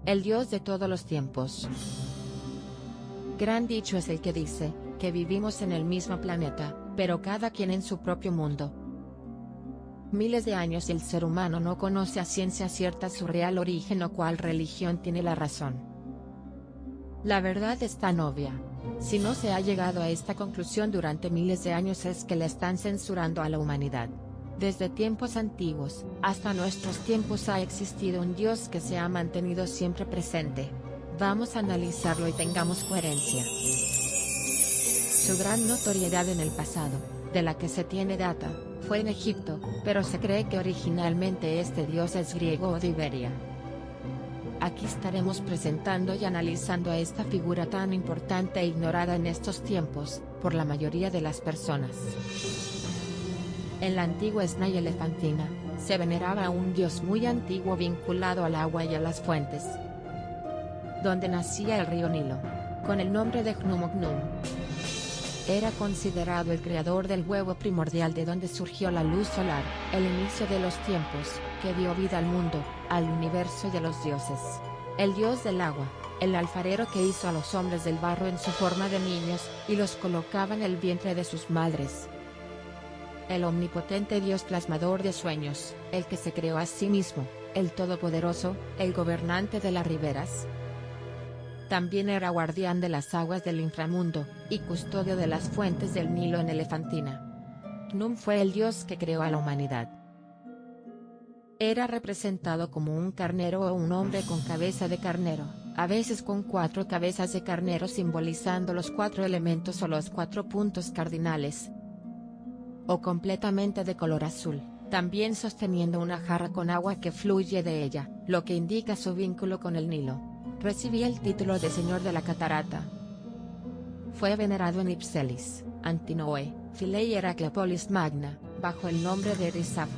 el Dios de todos los tiempos. Gran dicho es el que dice, que vivimos en el mismo planeta, pero cada quien en su propio mundo. Miles de años y el ser humano no conoce a ciencia cierta su real origen o cuál religión tiene la razón. La verdad es tan obvia. Si no se ha llegado a esta conclusión durante miles de años es que le están censurando a la humanidad. Desde tiempos antiguos, hasta nuestros tiempos ha existido un Dios que se ha mantenido siempre presente. Vamos a analizarlo y tengamos coherencia. Su gran notoriedad en el pasado, de la que se tiene data, fue en Egipto, pero se cree que originalmente este dios es griego o de Iberia. Aquí estaremos presentando y analizando a esta figura tan importante e ignorada en estos tiempos, por la mayoría de las personas. En la antigua Esna y Elefantina, se veneraba a un dios muy antiguo vinculado al agua y a las fuentes, donde nacía el río Nilo, con el nombre de Gnum. Era considerado el creador del huevo primordial de donde surgió la luz solar, el inicio de los tiempos, que dio vida al mundo, al universo y a los dioses. El dios del agua, el alfarero que hizo a los hombres del barro en su forma de niños, y los colocaba en el vientre de sus madres. El omnipotente Dios plasmador de sueños, el que se creó a sí mismo, el todopoderoso, el gobernante de las riberas. También era guardián de las aguas del inframundo, y custodio de las fuentes del Nilo en Elefantina. Gnum fue el dios que creó a la humanidad. Era representado como un carnero o un hombre con cabeza de carnero, a veces con 4 cabezas de carnero simbolizando los 4 elementos o los 4 puntos cardinales, o completamente de color azul, también sosteniendo una jarra con agua que fluye de ella, lo que indica su vínculo con el Nilo. Recibía el título de Señor de la Catarata. Fue venerado en Ipselis, Antinoe, Philae y Heracleopolis Magna, bajo el nombre de Erisaf.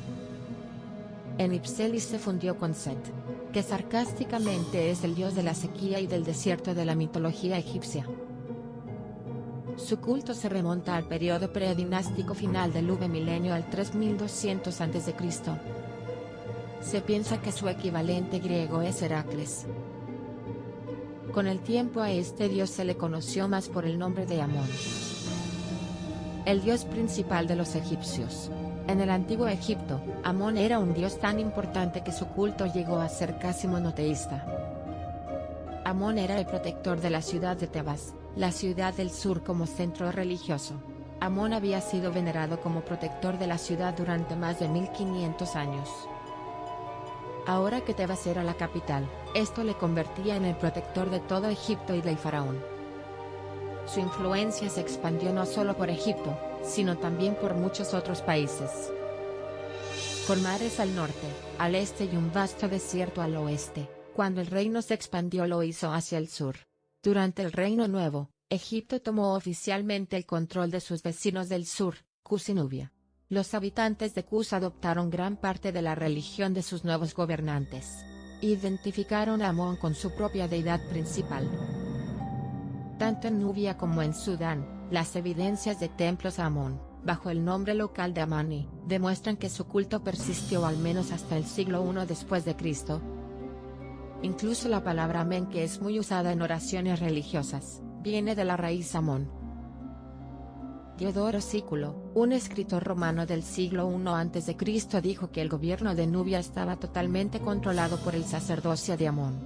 En Ipselis se fundió con Set, que sarcásticamente es el dios de la sequía y del desierto de la mitología egipcia. Su culto se remonta al periodo predinástico final del V-milenio al 3200 a.C. Se piensa que su equivalente griego es Heracles. Con el tiempo a este dios se le conoció más por el nombre de Amón, el dios principal de los egipcios. En el antiguo Egipto, Amón era un dios tan importante que su culto llegó a ser casi monoteísta. Amón era el protector de la ciudad de Tebas, la ciudad del sur como centro religioso. Amón había sido venerado como protector de la ciudad durante más de 1500 años. Ahora que Tebas era la capital, esto le convertía en el protector de todo Egipto y del faraón. Su influencia se expandió no solo por Egipto, sino también por muchos otros países. Con mares al norte, al este y un vasto desierto al oeste, cuando el reino se expandió lo hizo hacia el sur. Durante el Reino Nuevo, Egipto tomó oficialmente el control de sus vecinos del sur, Cus y Nubia. Los habitantes de Cus adoptaron gran parte de la religión de sus nuevos gobernantes. Identificaron a Amón con su propia deidad principal. Tanto en Nubia como en Sudán, las evidencias de templos a Amón, bajo el nombre local de Amani, demuestran que su culto persistió al menos hasta el siglo I después de Cristo. Incluso la palabra Amén, que es muy usada en oraciones religiosas, viene de la raíz Amón. Diodoro Sículo, un escritor romano del siglo I a.C., dijo que el gobierno de Nubia estaba totalmente controlado por el sacerdocio de Amón.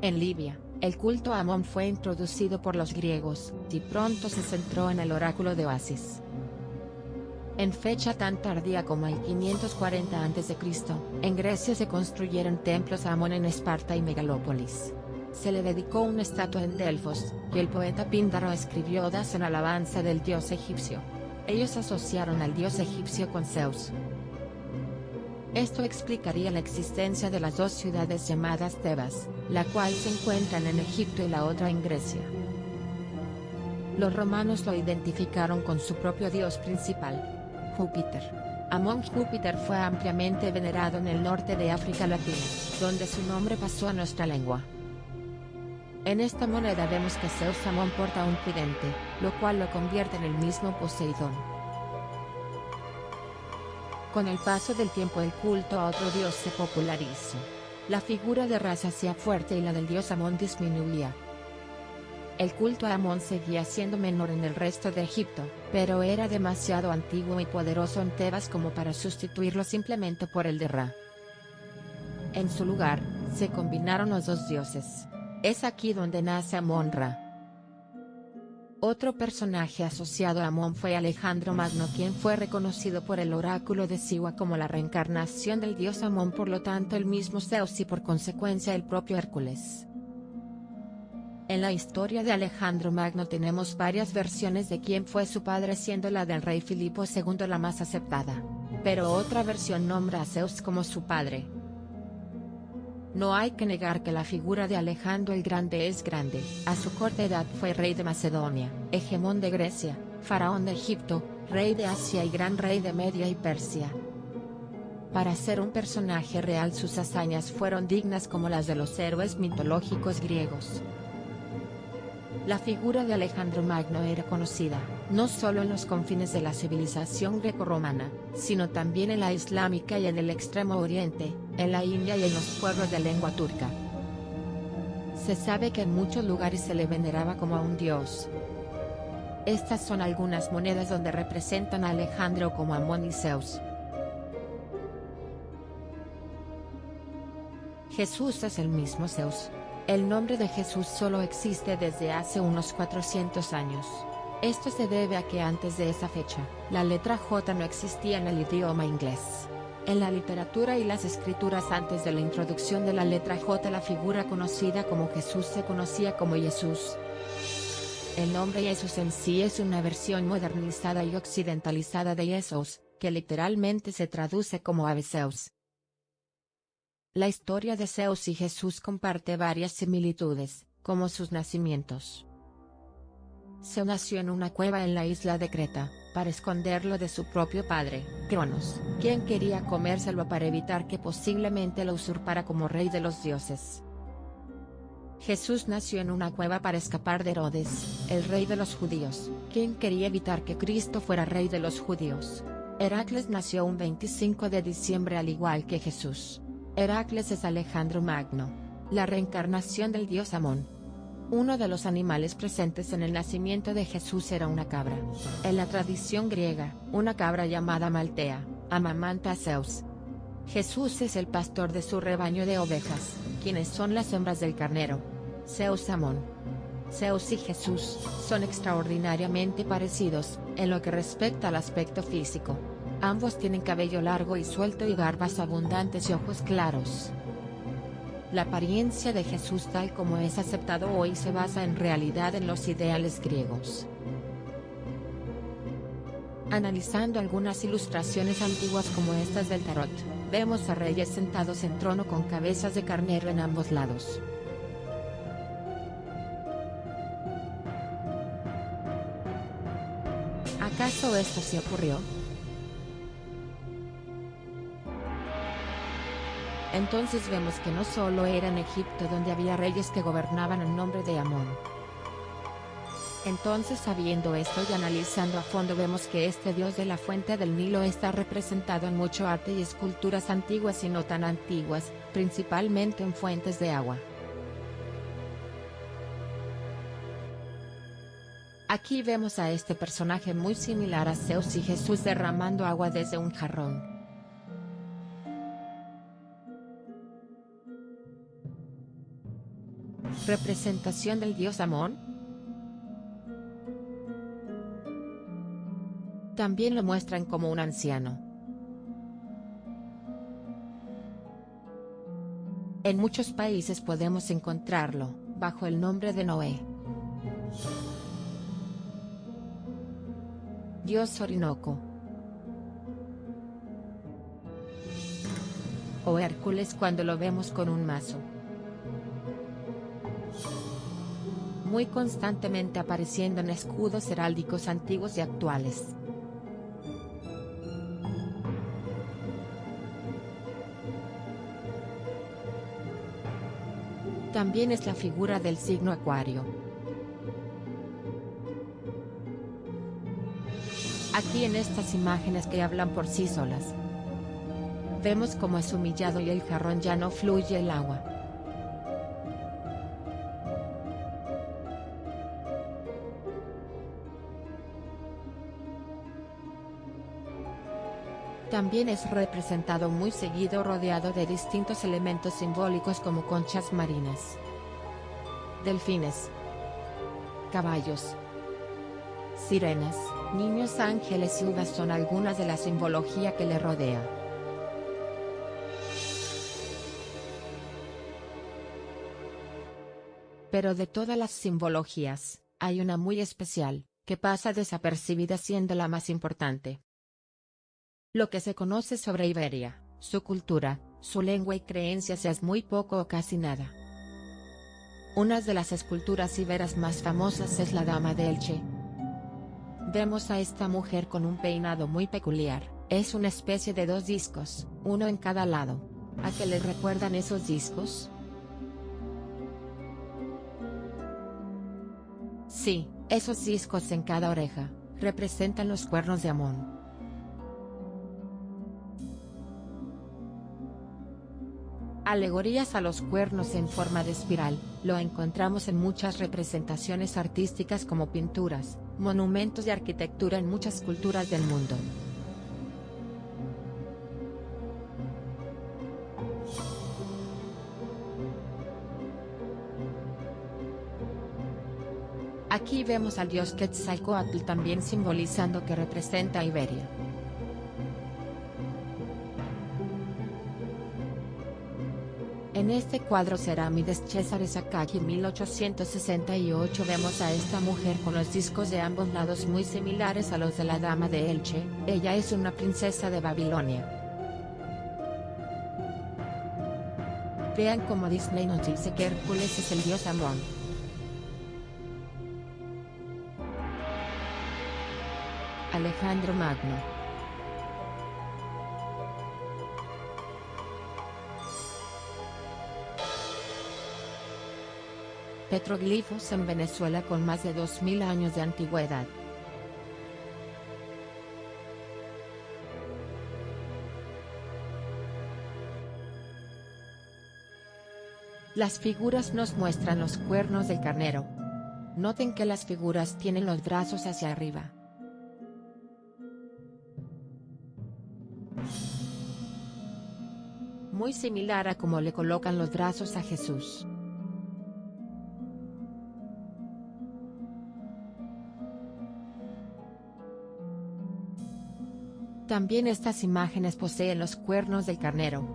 En Libia, el culto a Amón fue introducido por los griegos, y pronto se centró en el oráculo de Oasis. En fecha tan tardía como el 540 a.C., en Grecia se construyeron templos a Amón en Esparta y Megalópolis. Se le dedicó una estatua en Delfos, y el poeta Píndaro escribió odas en alabanza del dios egipcio. Ellos asociaron al dios egipcio con Zeus. Esto explicaría la existencia de las dos ciudades llamadas Tebas, la cual se encuentran en Egipto y la otra en Grecia. Los romanos lo identificaron con su propio dios principal, Júpiter. Amón Júpiter fue ampliamente venerado en el norte de África Latina, donde su nombre pasó a nuestra lengua. En esta moneda vemos que Zeus Amón porta un tridente, lo cual lo convierte en el mismo Poseidón. Con el paso del tiempo el culto a otro dios se popularizó. La figura de Ra se hacía fuerte y la del dios Amón disminuía. El culto a Amón seguía siendo menor en el resto de Egipto, pero era demasiado antiguo y poderoso en Tebas como para sustituirlo simplemente por el de Ra. En su lugar, se combinaron los dos dioses. Es aquí donde nace Amón-Ra. Otro personaje asociado a Amón fue Alejandro Magno, quien fue reconocido por el oráculo de Siwa como la reencarnación del dios Amón, por lo tanto el mismo Zeus y por consecuencia el propio Hércules. En la historia de Alejandro Magno tenemos varias versiones de quién fue su padre, siendo la del rey Filipo II la más aceptada. Pero otra versión nombra a Zeus como su padre. No hay que negar que la figura de Alejandro el Grande es grande. A su corta edad fue rey de Macedonia, hegemón de Grecia, faraón de Egipto, rey de Asia y gran rey de Media y Persia. Para ser un personaje real, sus hazañas fueron dignas como las de los héroes mitológicos griegos. La figura de Alejandro Magno era conocida, no solo en los confines de la civilización grecorromana, sino también en la islámica y en el Extremo Oriente, en la India y en los pueblos de lengua turca. Se sabe que en muchos lugares se le veneraba como a un dios. Estas son algunas monedas donde representan a Alejandro como Amón y Zeus. Jesús es el mismo Zeus. El nombre de Jesús solo existe desde hace unos 400 años. Esto se debe a que antes de esa fecha, la letra J no existía en el idioma inglés. En la literatura y las escrituras antes de la introducción de la letra J, la figura conocida como Jesús se conocía como Jesús. El nombre Jesús en sí es una versión modernizada y occidentalizada de Jesús, que literalmente se traduce como Ave Zeus. La historia de Zeus y Jesús comparte varias similitudes, como sus nacimientos. Zeus nació en una cueva en la isla de Creta, para esconderlo de su propio padre, Cronos, quien quería comérselo para evitar que posiblemente lo usurpara como rey de los dioses. Jesús nació en una cueva para escapar de Herodes, el rey de los judíos, quien quería evitar que Cristo fuera rey de los judíos. Heracles nació un 25 de diciembre al igual que Jesús. Heracles es Alejandro Magno, la reencarnación del dios Amón. Uno de los animales presentes en el nacimiento de Jesús era una cabra. En la tradición griega, una cabra llamada Maltea, amamanta a Zeus. Jesús es el pastor de su rebaño de ovejas, quienes son las hembras del carnero. Zeus Amón. Zeus y Jesús son extraordinariamente parecidos, en lo que respecta al aspecto físico. Ambos tienen cabello largo y suelto y garbas abundantes y ojos claros. La apariencia de Jesús tal como es aceptado hoy se basa en realidad en los ideales griegos. Analizando algunas ilustraciones antiguas como estas del tarot, vemos a reyes sentados en trono con cabezas de carnero en ambos lados. ¿Acaso esto sí ocurrió? Entonces vemos que no solo era en Egipto donde había reyes que gobernaban en nombre de Amón. Entonces, sabiendo esto y analizando a fondo, vemos que este dios de la fuente del Nilo está representado en mucho arte y esculturas antiguas y no tan antiguas, principalmente en fuentes de agua. Aquí vemos a este personaje muy similar a Zeus y Jesús derramando agua desde un jarrón. ¿Representación del dios Amón? También lo muestran como un anciano. En muchos países podemos encontrarlo, bajo el nombre de Noé. Dios Orinoco. O Hércules cuando lo vemos con un mazo. Muy constantemente apareciendo en escudos heráldicos antiguos y actuales. También es la figura del signo Acuario. Aquí en estas imágenes que hablan por sí solas. Vemos cómo es humillado y el jarrón ya no fluye el agua. También es representado muy seguido rodeado de distintos elementos simbólicos como conchas marinas, delfines, caballos, sirenas, niños ángeles y uvas son algunas de la simbología que le rodea. Pero de todas las simbologías, hay una muy especial, que pasa desapercibida siendo la más importante. Lo que se conoce sobre Iberia, su cultura, su lengua y creencias es muy poco o casi nada. Una de las esculturas iberas más famosas es la Dama de Elche. Vemos a esta mujer con un peinado muy peculiar, es una especie de dos discos, uno en cada lado. ¿A qué le recuerdan esos discos? Sí, esos discos en cada oreja, representan los cuernos de Amón. Alegorías a los cuernos en forma de espiral, lo encontramos en muchas representaciones artísticas como pinturas, monumentos y arquitectura en muchas culturas del mundo. Aquí vemos al dios Quetzalcóatl también simbolizando que representa a Iberia. En este cuadro Cerámides Cesare Sakaki 1868 vemos a esta mujer con los discos de ambos lados muy similares a los de la Dama de Elche, ella es una princesa de Babilonia. Vean cómo Disney nos dice que Hércules es el dios Amón. Alejandro Magno. Petroglifos en Venezuela con más de 2000 años de antigüedad. Las figuras nos muestran los cuernos del carnero. Noten que las figuras tienen los brazos hacia arriba. Muy similar a cómo le colocan los brazos a Jesús. También estas imágenes poseen los cuernos del carnero.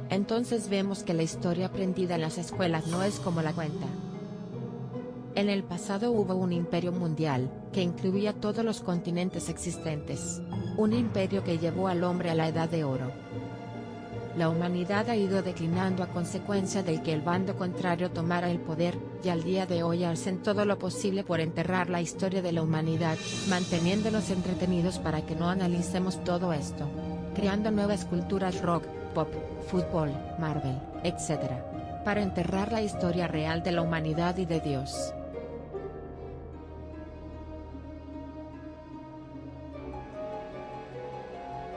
Entonces vemos que la historia aprendida en las escuelas no es como la cuenta. En el pasado hubo un imperio mundial, que incluía todos los continentes existentes. Un imperio que llevó al hombre a la Edad de Oro. La humanidad ha ido declinando a consecuencia del que el bando contrario tomara el poder, y al día de hoy hacen todo lo posible por enterrar la historia de la humanidad, manteniéndonos entretenidos para que no analicemos todo esto. Creando nuevas culturas rock, pop, fútbol, Marvel, etc. Para enterrar la historia real de la humanidad y de Dios.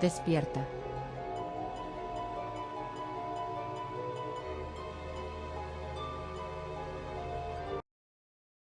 Despierta.